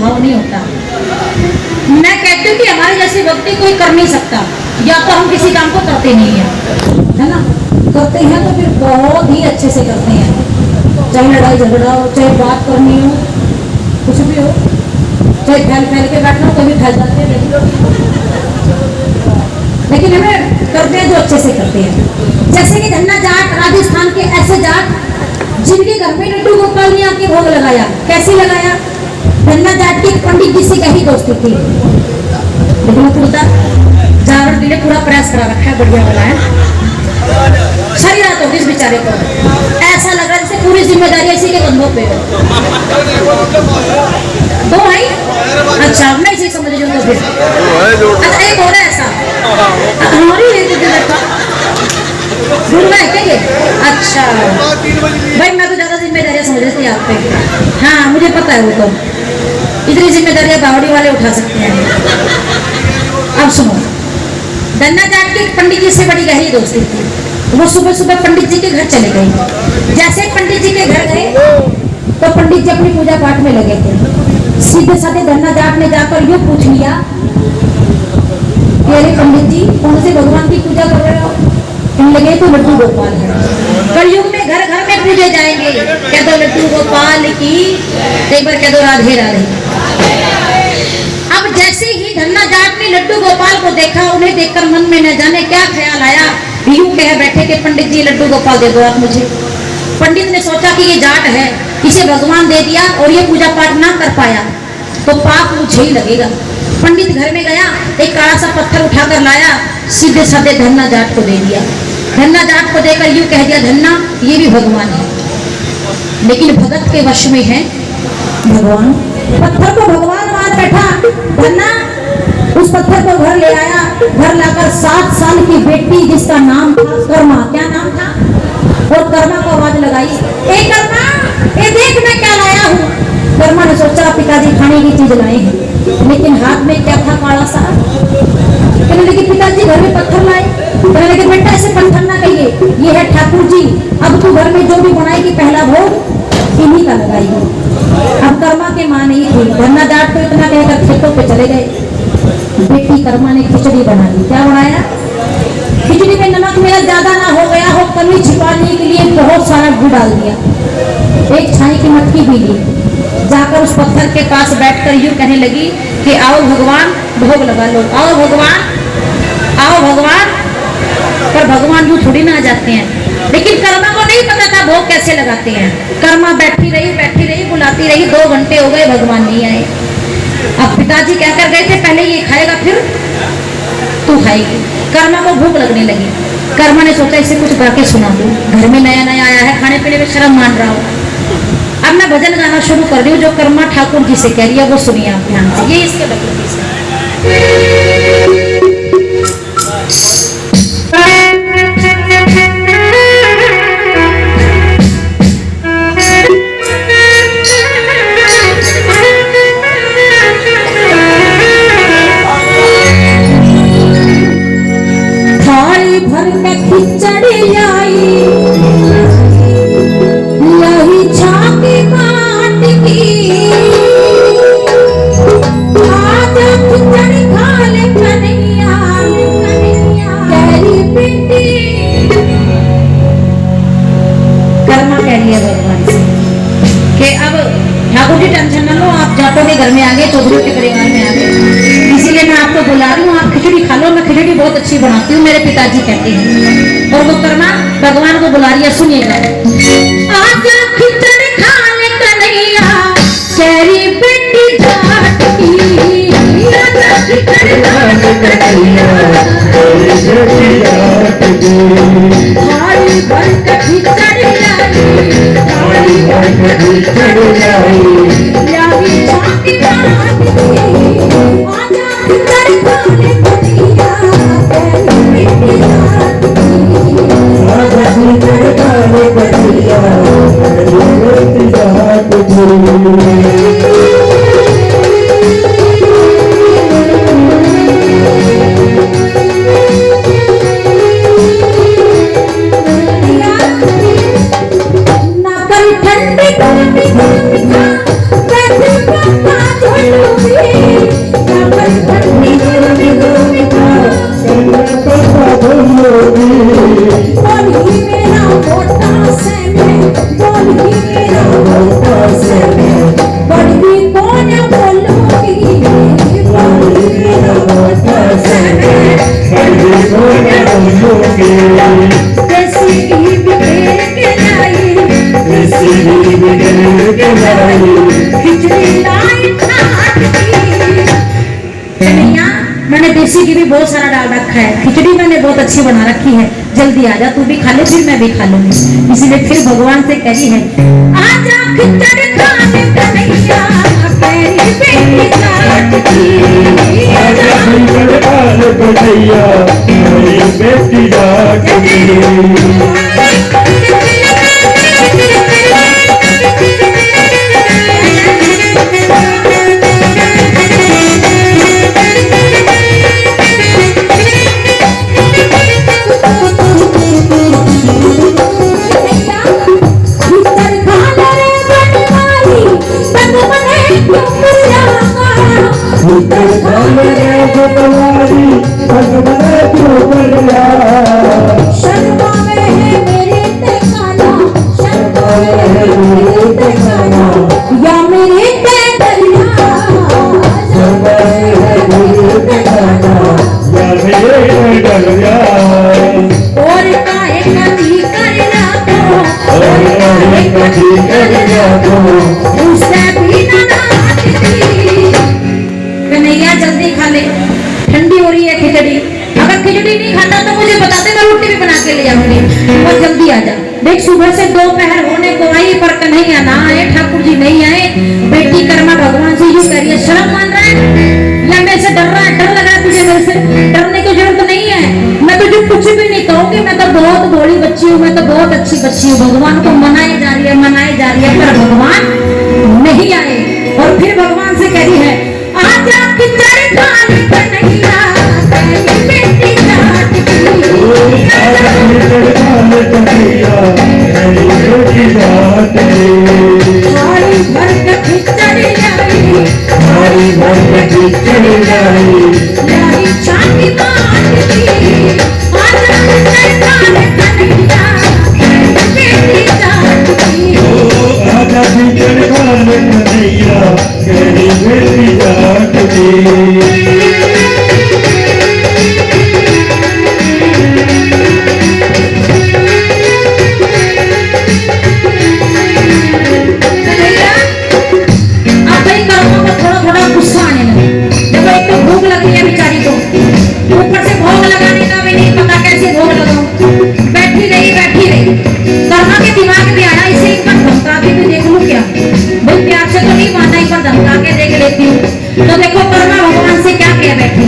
भाव नहीं होता। मैं कहती हूँ कि हमारे जैसे व्यक्ति कोई कर नहीं सकता, या तो हम किसी काम को करते नहीं है ना, करते हैं तो फिर बहुत ही अच्छे से करते हैं, चाहे लड़ाई झगड़ा हो, चाहे बात करनी हो, कुछ भी हो, चाहे फैल के बैठना हो तो भी फैल जाते हैं, लेकिन हमें करते हैं जो अच्छे से करते हैं। जैसे कि धन्ना जाट, राजस्थान के ऐसे जाट जिनके घर में लड्डू गोपाल ने आके भोग लगाया। कैसे लगाया? धन्ना जाट के पंडित जी से कहीं दोस्ती थी, लेकिन कुर्ता जावड़ के लिए पूरा प्रेस करा रखा है, बढ़िया वाला है। सारी रात होगी इस बेचारे को, ऐसा लग रहा है जैसे पूरी जिम्मेदारी इसी के कंधों पे हो। दो भाई, अच्छा मैं इसे समझ रही हूँ। अच्छा एक और है ऐसा, हमारी है क्या ये? अच्छा भाई, मैं तो ज्यादा जिम्मेदारियां समझ रही थी आप पे। हाँ मुझे पता है, वो तो इतनी जिम्मेदारियां बावड़ी वाले उठा सकते हैं। अब सुनो, धन्ना जाट के पंडित जी से बड़ी गहरी दोस्ती थी। वो सुबह सुबह पंडित जी के घर चले गए। जैसे पंडित जी के घर गए तो पंडित जी अपनी पूजा पाठ में लगे थे। सीधे साधे धन्ना जाट ने जाकर यूँ पूछ लिया, अरे पंडित जी कौन से भगवान की पूजा कर रहे हो? कहने लगे तो लड्डू गोपाल है। कलयुग में घर घर में पूजे जाएंगे, कह दो लड्डू गोपाल की, एक बार कह दो राधे राधे। अब जैसे ही धन्ना जाट ने लड्डू गोपाल को देखा, उन्हें देखकर मन में न जाने क्या ख्याल आया, यूं कह बैठे कि पंडित जी लड्डू गोपाल दे दो आप मुझे। पंडित ने सोचा कि ये जाट है, इसे भगवान दे दिया और ये पूजा पाठ ना कर पाया तो पाप मुझे ही लगेगा। पंडित घर में गया, एक काला सा पत्थर उठाकर लाया, सीधे साधे धन्ना जाट को दे दिया। धन्ना जाट को देकर यूं कह दिया, धन्ना ये भी भगवान है, लेकिन भगत के वश में है भगवान। पत्थर को भगवान मान बैठा। धन्ना उस पत्थर को घर ले आया। घर लाकर 7 साल की बेटी जिसका नाम था कर्मा, क्या नाम था, और कर्मा को आवाज लगाई, ए कर्मा, ए देख मैं क्या लाया हूँ। कर्मा ने सोचा पिताजी खाने की चीज लाए हैं, लेकिन हाथ में क्या था, काला सा। कहने लगे पिताजी घर में पत्थर लाए। कहने लगे बेटा ऐसे पत्थर ना कहिए, ये है ठाकुर जी, अब तू घर में जो भी बनाएगी पहला भोग इन्हीं का लगाएगी। अब कर्मा के मां नहीं थी। धन्ना जाट तो इतना कहकर खेतों पे चले गए। बेटी कर्मा ने खिचड़ी बना दी। क्या बनाया? खिचड़ी में नमक मिर्च ज्यादा ना हो गया हो, कमी छिपाने के लिए बहुत सारा गुड़ डाल दिया। एक छाई की मटकी भी ली, जाकर उस पत्थर के पास बैठकर यूं कहने लगी कि आओ भगवान भोग लगा लो, आओ भगवान, आओ भगवान। पर भगवान यूं थोड़ी ना आ जाते हैं। लेकिन कर्मा को नहीं पता था भोग कैसे लगाते हैं। कर्मा बैठी रही बुलाती रही, 2 घंटे हो गए भगवान नहीं आए। अब पिताजी क्या कर गए थे, पहले ये खाएगा फिर तू खाएगी। कर्मा को भूख लगने लगी। कर्मा ने सोचा इसे कुछ गा के सुना दूं, घर में नया नया आया है, खाने पीने में शर्म मान रहा हो। अब मैं भजन गाना शुरू कर रही हूँ जो कर्मा ठाकुर जी से कह रही है, वो सुनिए आप ध्यान से। ये इसके बदले से भर के खिचड़ी आई, यही छाती काट की, आजा खिचड़ी खा ले कन्हैया, तेरी बेटी। कर्मा कह रही है भगवान से कि अब ठाकुर जी टेंशन न लो, आप जाटों के घर में आ गए, चौधरी के परिवार में आ गए, इसीलिए मैं आपको बुला रही हूँ, आप खिचड़ी खा लो, मैं खिचड़ी बहुत अच्छी बनाती हूँ, मेरे पिताजी कहते हैं। और वो कर्मा भगवान को बुला रही है, सुनिएगा। आजा खिचड़ी खा ले कन्हैया, तेरी बेटी जाट की, आजा खिचड़ी खा ले कन्हैया, तेरी बेटी जाट की, थाली भर के खिचड़ी लाई, थाली भर के खिचड़ी लाई, यही छाती काट की, आजा खिचड़ी खा ले कन्हैया, तेरी बेटी जाट की, आजा खिचड़ी खा ले कन्हैया, तेरी बेटी जाट की। देसी घी बिखेर के लाई, खिचड़ी लाई ठाट की। कन्हैया, मैंने देसी घी भी बहुत सारा डाल रखा है, खिचड़ी मैंने बहुत अच्छी बना रखी है, जल्दी आजा, तू भी खा ले फिर मैं भी खा लूंगी। इसलिए फिर भगवान से कही है, आजा खिचड़ी खाने कन्हैया, मेरी बेटी जाट की। आजा खिचड़ी खाने कन्हैया, मेरी बेटी जाट की। कन्हैया जल्दी खा ले, ठंडी हो रही है खिचड़ी। अगर खिचड़ी नहीं खाता तो मुझे बता दे, मैं रोटी भी बना के ले आऊंगी। और जल्दी आ जा। देख सुबह से दोपहर होने को आई पर कन्हैया ना आए, ठाकुर जी नहीं आए। बेटी कर्मा भगवान से यूं कह रही है, शर्म मान रहा है या मेरे से डर रहा है? डर लगा तुझे मेरे से? डरने की जरूरत नहीं है, मैं तुझे कुछ भी नहीं कहूंगी। मैं तो बहुत भोली बच्ची हूँ, मैं तो बहुत अच्छी बच्ची हूँ। भगवान को मनाई जा रही है, मनाई जा रही है, पर भगवान नहीं आए। और फिर भगवान से कह रही है, आजा खिचड़ी खाने कन्हैया, मेरी बेटी जाट की। आजा खिचड़ी खाने कन्हैया, मेरी बेटी जाट की। थाली भर के खिचड़ी लाई, थाली भर के खिचड़ी लाई, लाई चाटी बाट की। आजा खिचड़ी खाने कन्हैया, मेरी बेटी जाट की। आजा खिचड़ी खाने कन्हैया, मेरी बेटी जाट की। तो देखो कर्मा भगवान से क्या कह बैठी,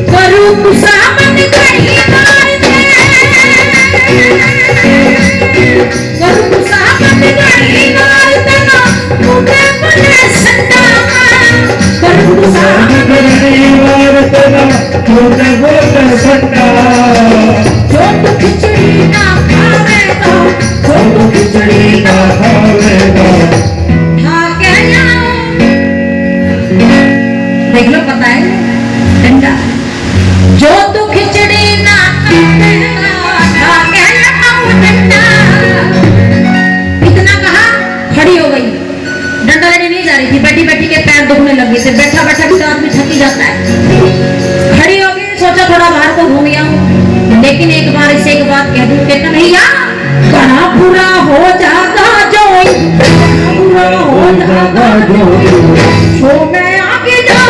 करू गुस्सा मन करी मारते, करू गुस्सा मन करी मारते ना मुझे बने सट्टा, करू गुस्सा मन करी मारते ना मुझे बने सट्टा। जो तू खिचड़ी ना खावेगा, जो तू खिचड़ी ना खावेगा, देख लो पता है डंडा। जो तू खिचड़ी ना खाएगा, खा के लगाओ डंडा। इतना कहा खड़ी हो गई, डंडा लेने नहीं जा रही थी, बैठी बैठी के पैर दुखने लगे थे। बैठा बैठा भी तो आदमी थकी जाता है। खड़ी हो गई, सोचा थोड़ा बाहर को घूम आऊं, लेकिन एक बार इसे एक बात कह दूं कि कन्हैया बड़ा बुरा हो जाता जो, बुरा हो जाता जो मैं आगे जा।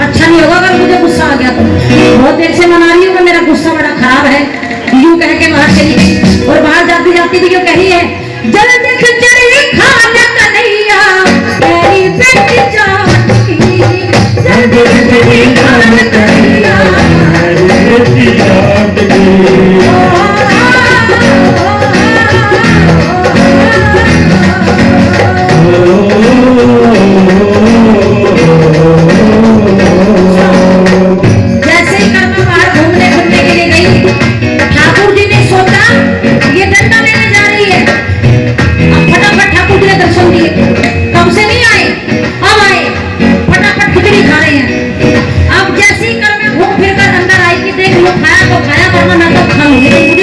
अच्छा नहीं होगा अगर मुझे गुस्सा आ गया तो। बहुत देर से मना रही हूँ, मेरा गुस्सा बड़ा खराब है। यूं कह के बाहर चली गई और बाहर जाती जाती भी क्यों कही है, जल्दी खिचड़ी खाने कन्हैया, मेरी बेटी जाट की। जल्दी खिचड़ी खाने कन्हैया, मेरी बेटी जाट की। जैसे ही कर्मा बाहर घूमने घूमने के लिए गई, ठाकुर जी ने सोचा ये डंडा लेने जा रही है। अब फटाफट ठाकुर जी ने दर्शन दिए, कब से नहीं आए, अब आए, फटाफट खिचड़ी खा रहे हैं। अब जैसे ही कर्मा घूम फिर कर अंदर आई कि देख लो खाया तो खाया, वरना मैं तो खा लूंगी।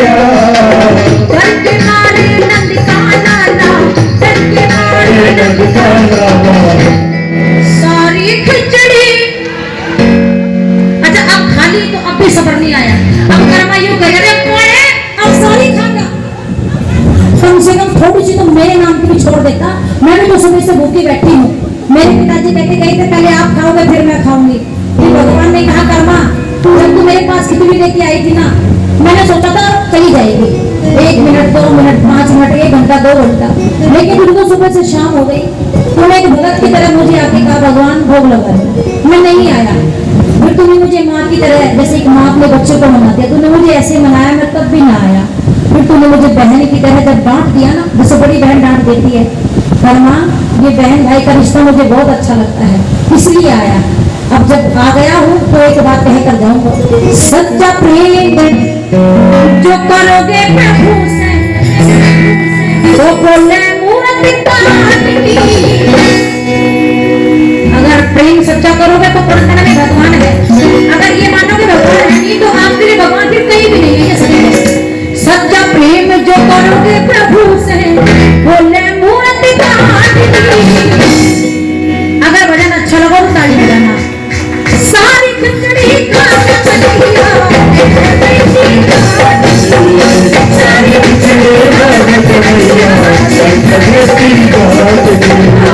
करके मारे नंद का लाला, करके मारे सारी खिचड़ी। अच्छा अब खाली तो अब भी सब्र नहीं आया। अब कर्मा यूं कह रहे कौन है अब सारी खाना, कम से कम थोड़ी सी तो मेरे नाम की भी छोड़ देता। मैं भी तो सुबह से भूखी बैठी हूँ। मेरे पिताजी कहते गए थे पहले आप खाओगे फिर मैं खाऊंगी। फिर भगवान ने कहा कर्मा जब तू मेरे पास खिचड़ी लेके आई थी ना, मैंने सोचा था चली जाएगी 1 मिनट 2 मिनट 5 मिनट 1 घंटा 2 घंटा, लेकिन फिर तो सुबह से शाम हो गई। तूने एक भगत की तरह मुझे आके कहा भगवान भोग लगा दे, मैं नहीं आया। फिर तूने मुझे माँ की तरह जैसे एक माँ अपने बच्चे को मनाती है, तूने मुझे ऐसे मनाया, मैं तब भी ना आया। फिर तूने मुझे बहन की तरह जब डांट दिया ना, जैसे बड़ी बहन डांट देती है, कर्मा ये बहन भाई का रिश्ता मुझे बहुत अच्छा लगता है इसलिए आया। अब जब आ गया हूँ तो एक बात कह कर जाऊंगा, सच्चा प्रेम जो करोगे प्रभु से तो बोले मूर्ति काटनी। अगर प्रेम सच्चा करोगे तो पुरस्कार में भगवान है, अगर ये मानोगे भगवान है नहीं तो आपके लिए भगवान फिर कहीं भी नहीं है। ये सही है। सच्चा प्रेम जो करोगे प्रभु से बोले मूर्ति काटनी। अगर भजन अच्छा लगा तो ताली बजाना। सारी खिचड़ी खा चलिया, सारी खिचड़ी खा चलिया, सारी खिचड़ी खा चलिया।